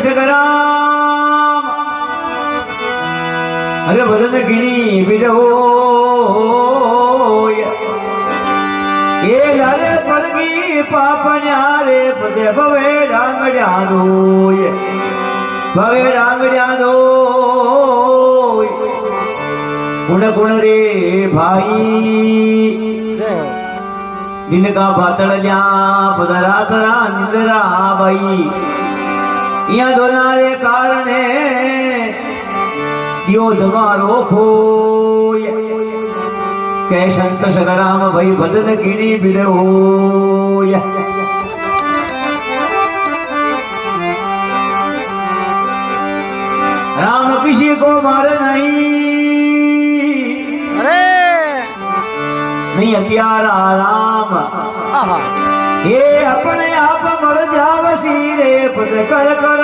સગરામ અરે ભજન ગીણી વિજવો એ લાલે પડગી પાપણ્યા રે પદે ભવે ડાંગડ્યા દોય ભવે ડાંગડ્યા દોય ગુણ ગુણ રે ભાઈ दिन का बातड़ल्या पधरा धरा निंदरा भाई यहाँ दोनारे कारणे दियो जमारो खोय के संत सगराम भाई भजन कीणी बिले होय राम किसी को मारे नहीं हथियारा राम ये अपने आप मर जावसी रे पद कर कर